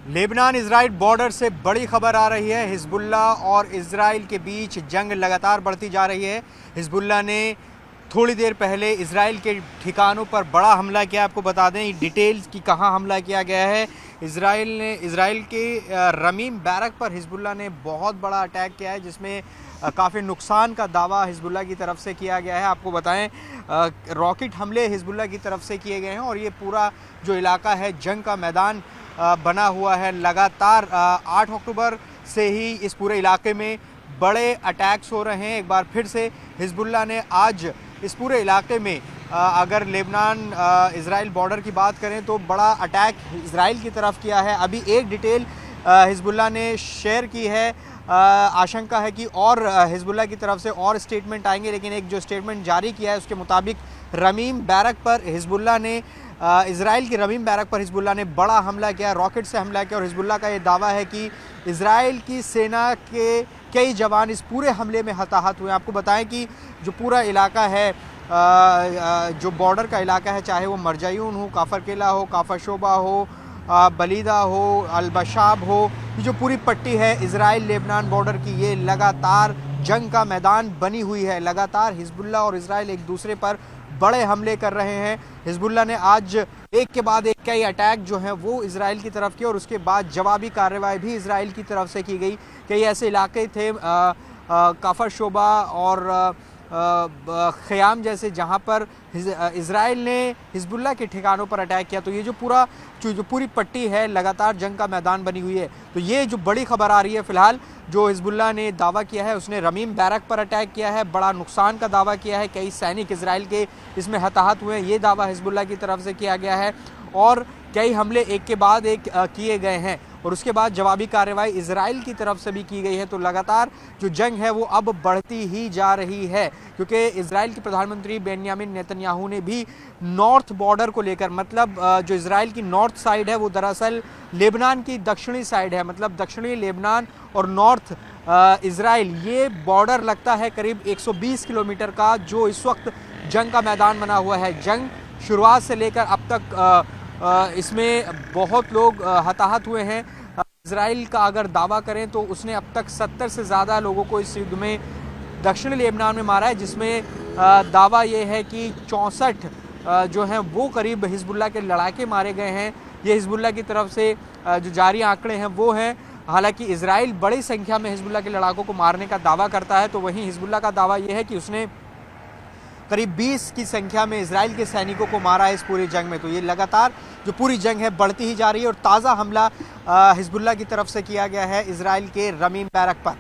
Lebanon Israel border से बड़ी खबर आ रही है। हिजबुल्लाह और इजराइल के बीच जंग लगातार बढ़ती जा रही है। हिजबुल्लाह ने थोड़ी देर पहले इजराइल के ठिकानों पर बड़ा हमला किया। आपको बता दें डिटेल्स कि कहां हमला किया गया है। इजराइल के रमीम बैरक पर हिजबुल्लाह ने बहुत बड़ा अटैक किया है, जिसमें काफ़ी नुकसान का दावा हिजबुल्लाह की तरफ से किया गया है। आपको बताएं रॉकेट हमले हिजबुल्लाह की तरफ से किए गए हैं और ये पूरा जो इलाका है जंग का मैदान बना हुआ है। लगातार 8 अक्टूबर से ही इस पूरे इलाके में बड़े अटैक्स हो रहे हैं। एक बार फिर से हिजबुल्लाह ने आज इस पूरे इलाके में अगर लेबनान इजराइल बॉर्डर की बात करें तो बड़ा अटैक इजराइल की तरफ किया है। अभी एक डिटेल हिजबुल्लाह ने शेयर की है। आशंका है कि और हिजबुल्लाह की तरफ से और स्टेटमेंट आएंगे, लेकिन एक जो स्टेटमेंट जारी किया है उसके मुताबिक रमीम बैरक पर हिजबुल्लाह ने इजराइल की रमीम बैरक पर हिजबुल्लाह ने बड़ा हमला किया, रॉकेट से हमला किया। और हिजबुल्लाह का ये दावा है कि इजराइल की सेना के कई जवान इस पूरे हमले में हताहत हुए। आपको बताएं कि जो पूरा इलाका है, जो बॉर्डर का इलाका है, चाहे वो मरजायून हो, काफर किला हो, काफर शोबा हो, बलीदा हो, अलबशाब हो, ये जो पूरी पट्टी है इजराइल लेबनान बॉर्डर की, ये लगातार जंग का मैदान बनी हुई है। लगातार हिजबुल्लाह और इजराइल एक दूसरे पर बड़े हमले कर रहे हैं। हिजबुल्लाह ने आज एक के बाद एक कई अटैक जो हैं वो इजराइल की तरफ किए और उसके बाद जवाबी कार्रवाई भी इजराइल की तरफ से की गई। कई ऐसे इलाके थे काफर शोबा और ख़याम जैसे, जहां पर इजराइल ने हिजबुल्लाह के ठिकानों पर अटैक किया। तो ये जो पूरी पट्टी है लगातार जंग का मैदान बनी हुई है। तो ये जो बड़ी खबर आ रही है फिलहाल, जो हिजबुल्लाह ने दावा किया है, उसने रमीम बैरक पर अटैक किया है, बड़ा नुकसान का दावा किया है, कई सैनिक इजराइल के इसमें हताहत हुए हैं, ये दावा हिजबुल्लाह की तरफ से किया गया है। और कई हमले एक के बाद एक किए गए हैं और उसके बाद जवाबी कार्रवाई इजराइल की तरफ से भी की गई है। तो लगातार जो जंग है वो अब बढ़ती ही जा रही है, क्योंकि इजराइल के प्रधानमंत्री बेंयामिन नेतन्याहू ने भी नॉर्थ बॉर्डर को लेकर, मतलब जो इजराइल की नॉर्थ साइड है वो दरअसल लेबनान की दक्षिणी साइड है, मतलब दक्षिणी लेबनान और नॉर्थ इजराइल, ये बॉर्डर लगता है करीब 120 किलोमीटर का, जो इस वक्त जंग का मैदान बना हुआ है। जंग शुरुआत से लेकर अब तक इसमें बहुत लोग हताहत हुए हैं। इजराइल का अगर दावा करें तो उसने अब तक 70 से ज़्यादा लोगों को इस युद्ध में दक्षिणी लेबनान में मारा है, जिसमें दावा ये है कि 64 जो हैं वो करीब हिजबुल्लाह के लड़ाके मारे गए हैं। ये हिजबुल्लाह की तरफ से जो जारी आंकड़े हैं वो हैं। हालांकि इजराइल बड़ी संख्या में हिजबुल्लाह के लड़ाकों को मारने का दावा करता है, तो वहीं हिजबुल्लाह का दावा ये है कि उसने करीब 20 की संख्या में इजराइल के सैनिकों को मारा है इस पूरी जंग में। तो ये लगातार जो पूरी जंग है बढ़ती ही जा रही है और ताज़ा हमला हिजबुल्लाह की तरफ से किया गया है इजराइल के रमीम बैरक पर।